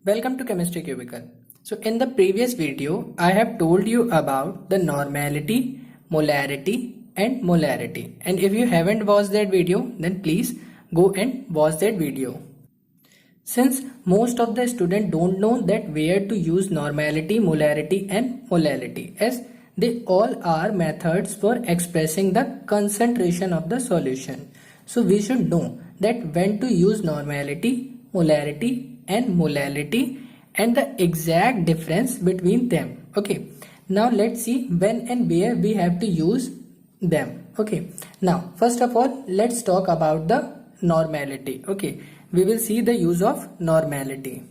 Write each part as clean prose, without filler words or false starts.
Welcome to Chemistry Cubicle. So in the previous video, I have told you about the normality, molarity and molarity. And if you haven't watched that video, then please go and watch that video. Since most of the students don't know that where to use normality, molarity and molality, as they all are methods for expressing the concentration of the solution. So we should know that when to use normality, molarity and molality and the exact difference between them. Okay, now let's see when and where we have to use them. Okay, now first of all, let's talk about the normality. Okay, we will see the use of normality.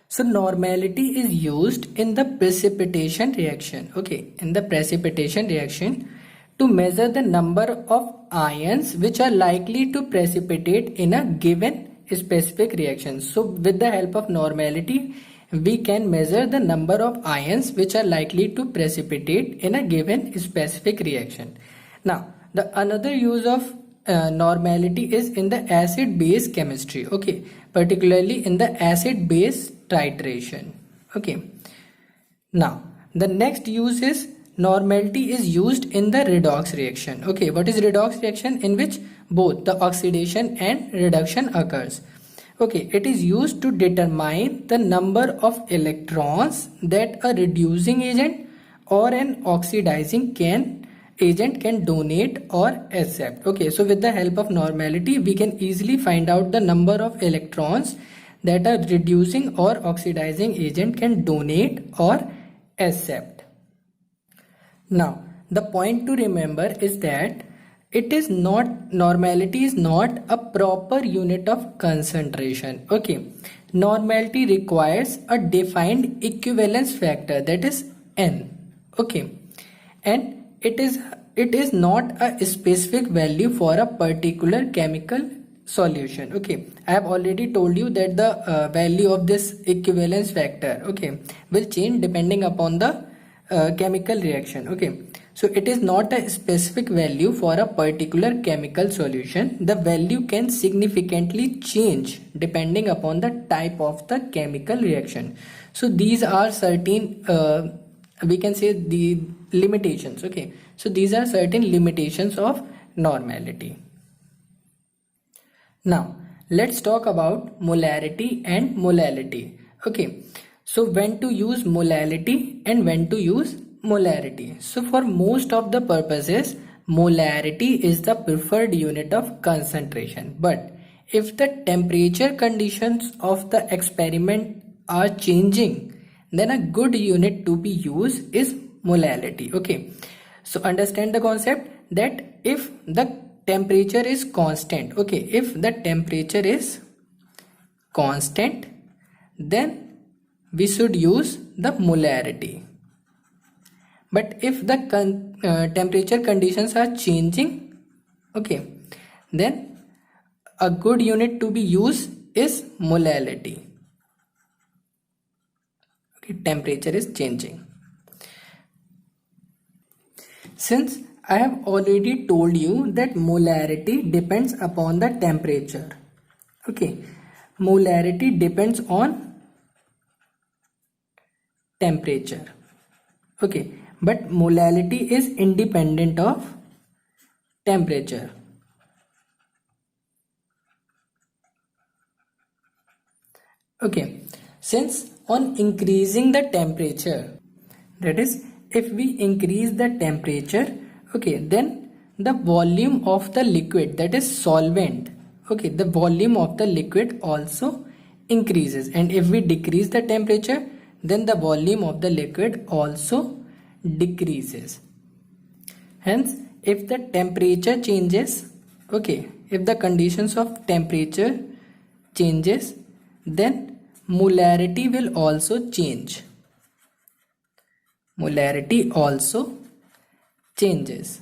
So normality is used in the precipitation reaction. Okay, in the precipitation reaction to measure the number of ions which are likely to precipitate in a given specific reaction. So with the help of normality, we can measure the number of ions which are likely to precipitate in a given specific reaction. Now, the another use of normality is in the acid-base chemistry. Okay, particularly in the acid-base titration. Okay. Now, the next use is normality is used in the redox reaction. Okay, what is redox reaction? In which both the oxidation and reduction occurs. Okay, it is used to determine the number of electrons that a reducing agent or an oxidizing agent can donate or accept. Okay, so with the help of normality, we can easily find out the number of electrons that a reducing or oxidizing agent can donate or accept. Now, the point to remember is that normality is not a proper unit of concentration. Okay, normality requires a defined equivalence factor, that is N. Okay, and it is not a specific value for a particular chemical solution. Okay, I have already told you that the value of this equivalence factor, okay, will change depending upon the chemical reaction. Okay, so it is not a specific value for a particular chemical solution. The value can significantly change depending upon the type of the chemical reaction. So these are certain we can say the limitations. Okay, so these are certain limitations of normality. Now let's talk about molarity and molality. Okay, so when to use molality and when to use molarity. So for most of the purposes, molarity is the preferred unit of concentration. But if the temperature conditions of the experiment are changing, then a good unit to be used is molality. Okay, so understand the concept that if the temperature is constant, okay, if the temperature is constant, then we should use the molarity. But if the temperature conditions are changing, okay, then a good unit to be used is molality. Okay, temperature is changing. Since I have already told you that molarity depends upon the temperature. Okay, molarity depends on temperature. Okay, but molality is independent of temperature. Okay, since on increasing the temperature, that is, if we increase the temperature, okay, then the volume of the liquid, that is solvent, okay, the volume of the liquid also increases. And if we decrease the temperature, then the volume of the liquid also decreases. Hence, if the temperature changes, okay, if the conditions of temperature changes, then molarity will also change. Molarity also changes.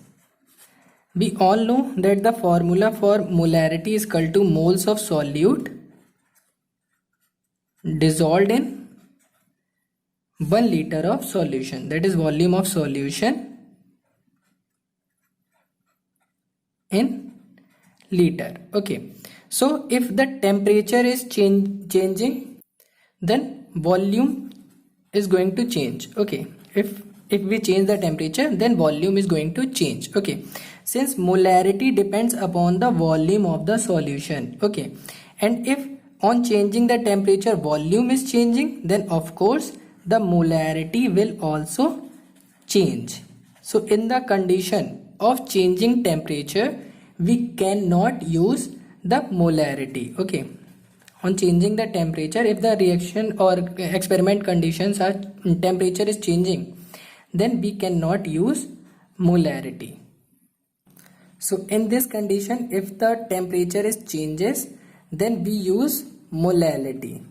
We all know that the formula for molarity is equal to moles of solute dissolved in 1 liter of solution, that is volume of solution in liter. Okay, so if the temperature is changing, then volume is going to change. Okay, if we change the temperature, then volume is going to change. Okay, since molarity depends upon the volume of the solution. Okay, and if on changing the temperature volume is changing, then of course the molarity will also change. So in the condition of changing temperature, we cannot use the molarity. Okay, on changing the temperature, if the reaction or experiment conditions are temperature is changing, then we cannot use molarity. So in this condition, if the temperature is changes, then we use molality.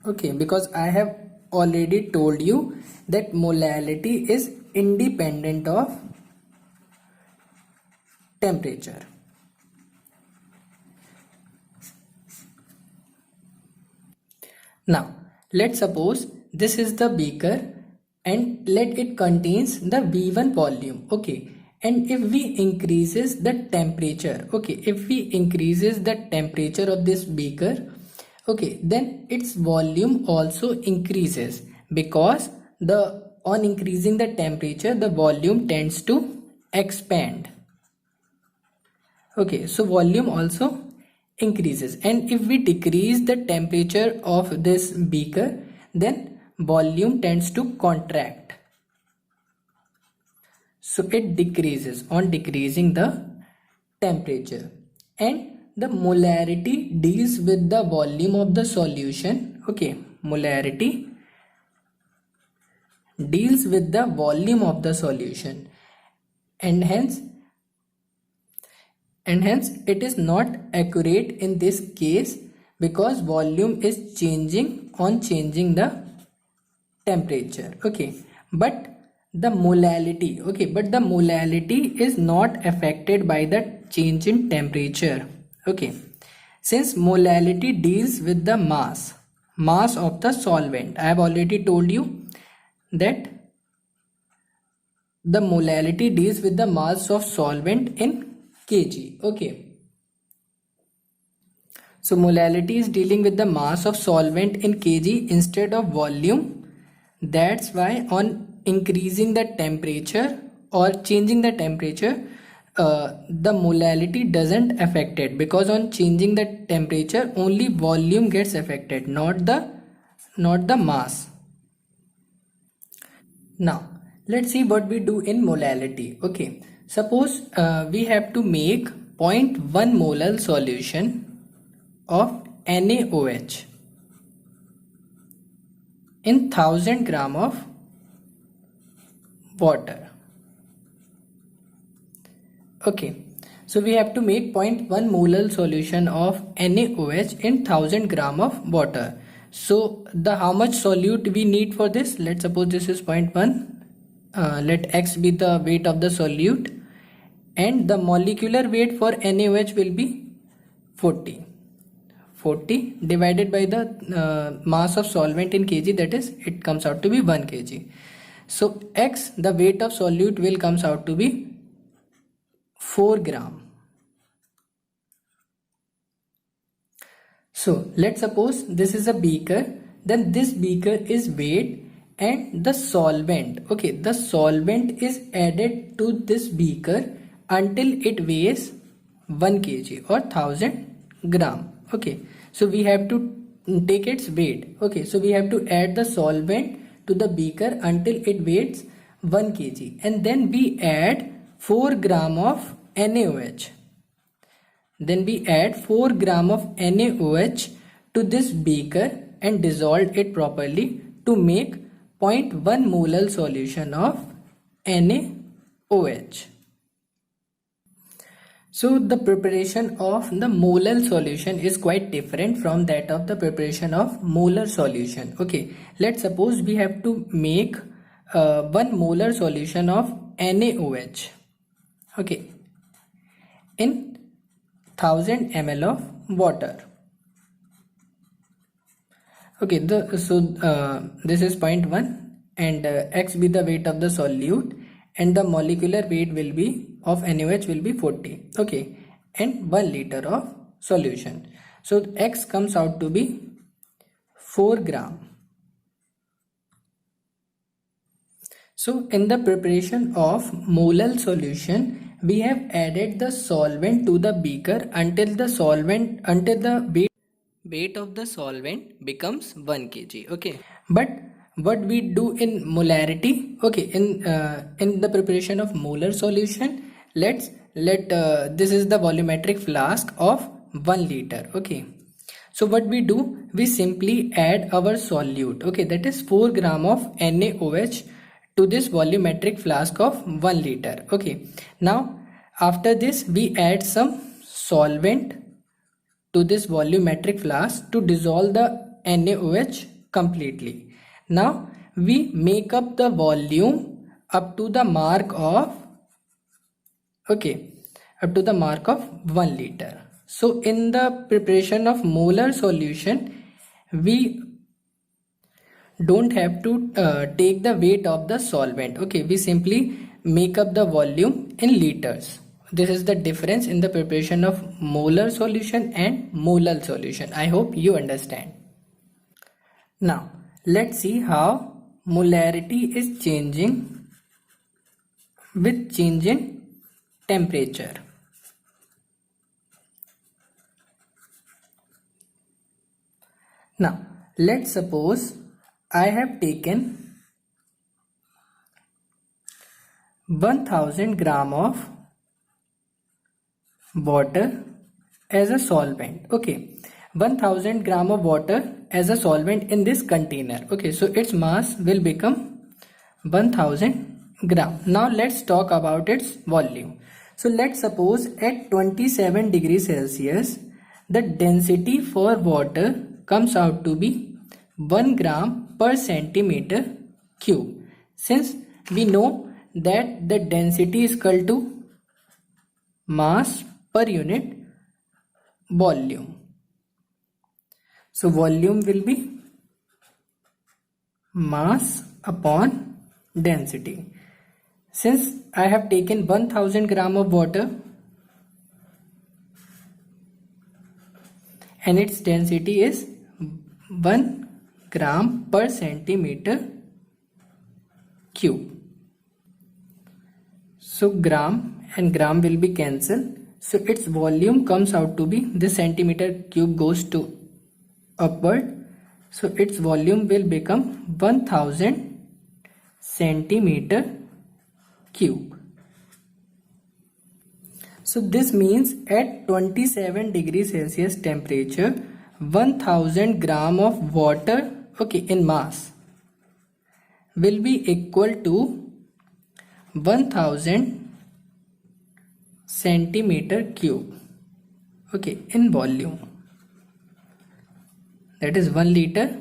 Okay, because I have already told you that molality is independent of temperature. Now let's suppose this is the beaker and let it contains the V1 volume. Okay, and if we increases the temperature, okay, if we increases the temperature of this beaker, okay, then its volume also increases, because on increasing the temperature the volume tends to expand. Okay, so volume also increases, and if we decrease the temperature of this beaker, then volume tends to contract. So it decreases on decreasing the temperature, and the molarity deals with the volume of the solution. Okay, molarity deals with the volume of the solution, and hence it is not accurate in this case, because volume is changing on changing the temperature. Okay, but the molality, okay, but the molality is not affected by the change in temperature. Okay, since molality deals with the mass of the solvent. I have already told you that the molality deals with the mass of solvent in kg. Okay, so molality is dealing with the mass of solvent in kg instead of volume. That's why on increasing the temperature or changing the temperature, the molality doesn't affect it, because on changing the temperature only volume gets affected, not the mass. Now let's see what we do in molality. Okay, suppose we have to make 0.1 molar solution of NaOH in 1000 gram of water. Okay, so we have to make 0.1 molar solution of NaOH in 1000 gram of water. So the how much solute we need for this? Let's suppose this is 0.1. Let X be the weight of the solute, and the molecular weight for NaOH will be 40 divided by the mass of solvent in kg, that is it comes out to be 1 kg. So X, the weight of solute, will comes out to be 4 gram. So let's suppose this is a beaker, then this beaker is weighed, and the solvent, okay, the solvent is added to this beaker until it weighs 1 kg or 1000 gram. Okay, so we have to take its weight. Okay, so we have to add the solvent to the beaker until it weighs 1 kg, and then we add 4 gram of NaOH. Then we add 4 gram of NaOH to this beaker and dissolve it properly to make 0.1 molar solution of NaOH. So the preparation of the molar solution is quite different from that of the preparation of molar solution. Okay, let's suppose we have to make 1 molar solution of NaOH. Okay, in 1000 ml of water. Okay, this is 0.1, and X be the weight of the solute, and the molecular weight will be of NaOH will be 40. Okay, and 1 liter of solution. So X comes out to be 4 gram. So in the preparation of molal solution, we have added the solvent to the beaker until the weight of the solvent becomes 1 kg. Okay, but what we do in molarity, okay, in the preparation of molar solution, let this is the volumetric flask of 1 liter. Okay, so what we do, we simply add our solute, okay, that is 4 gram of NaOH to this volumetric flask of 1 liter. Okay, now after this we add some solvent to this volumetric flask to dissolve the NaOH completely. Now we make up the volume up to the mark of, okay, up to the mark of 1 liter. So in the preparation of molar solution, we don't have to take the weight of the solvent. Okay, we simply make up the volume in liters. This is the difference in the preparation of molar solution and molal solution. I hope you understand. Now let's see how molarity is changing with change in temperature. Now let's suppose I have taken 1000 gram of water as a solvent. Okay, 1000 gram of water as a solvent in this container. Okay, so its mass will become 1000 gram. Now let's talk about its volume. So let's suppose at 27 degrees Celsius the density for water comes out to be 1 gram per centimeter cube. Since we know that the density is equal to mass per unit volume. So volume will be mass upon density. Since I have taken 1000 gram of water and its density is 1 gram per centimeter cube. So gram and gram will be cancelled. So its volume comes out to be, this centimeter cube goes to upward. So its volume will become 1000 centimeter cube. So this means at 27 degrees Celsius temperature, 1000 gram of water, okay, in mass will be equal to 1000 centimeter cube, okay, in volume, that is 1 liter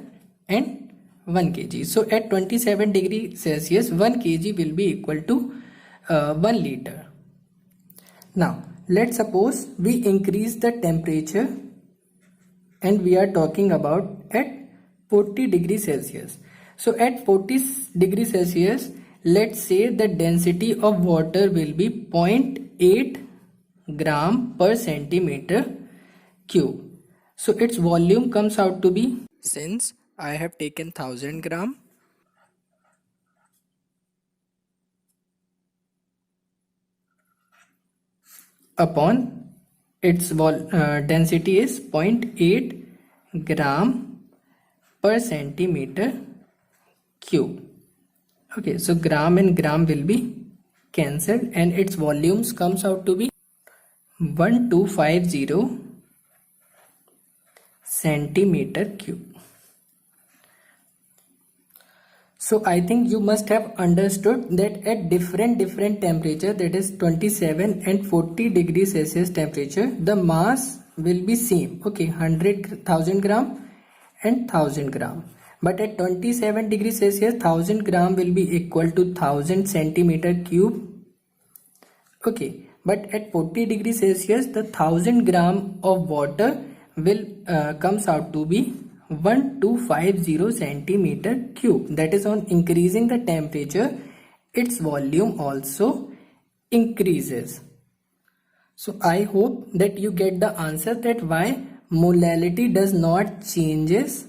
and 1 kg. So at 27 degrees Celsius 1 kg will be equal to 1 liter. Now let's suppose we increase the temperature and we are talking about at 40 degrees Celsius. So at 40 degrees Celsius, let's say the density of water will be 0.8 gram per centimeter cube. So its volume comes out to be, since I have taken 1000 gram, upon its density is 0.8 gram per centimeter cube. Okay, so gram and gram will be cancelled and its volumes comes out to be 1250 centimeter cube. So I think you must have understood that at different temperature, that is 27 and 40 degrees Celsius temperature, the mass will be same, okay, 100,000 gram and 1000 gram. But at 27 degrees Celsius 1000 gram will be equal to 1000 centimeter cube, okay. But at 40 degrees Celsius the 1000 gram of water will comes out to be 1250 centimeter cube. That is, on increasing the temperature its volume also increases. So I hope that you get the answer that why molality does not changes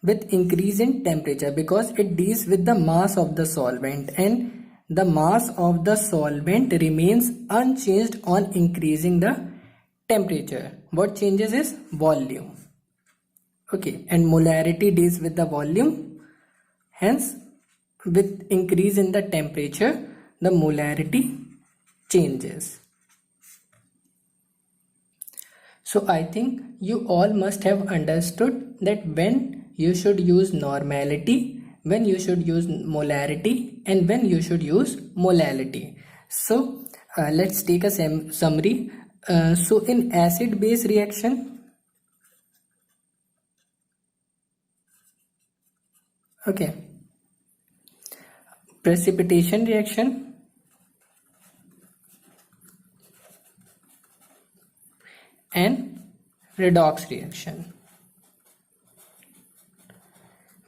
with increase in temperature because it deals with the mass of the solvent, and the mass of the solvent remains unchanged on increasing the temperature. What changes is volume. Okay, and molarity deals with the volume, hence with increase in the temperature the molarity changes. So I think you all must have understood that when you should use normality, when you should use molarity, and when you should use molality. So let's take a summary. So in acid base reaction, okay, precipitation reaction, and redox reaction,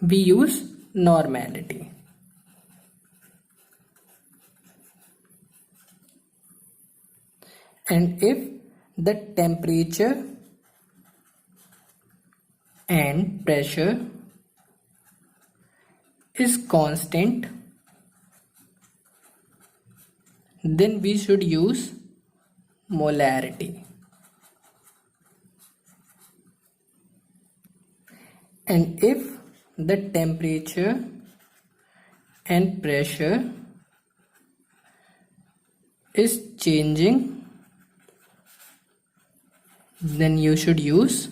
we use normality. And if the temperature and pressure is constant, then we should use molarity. And if the temperature and pressure is changing, then you should use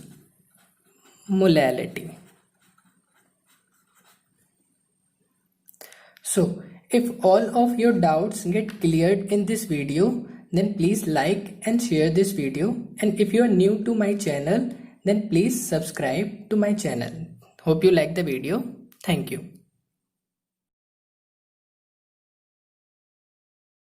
molality. So if all of your doubts get cleared in this video, then please like and share this video, and if you are new to my channel, then please subscribe to my channel. Hope you like the video. Thank you.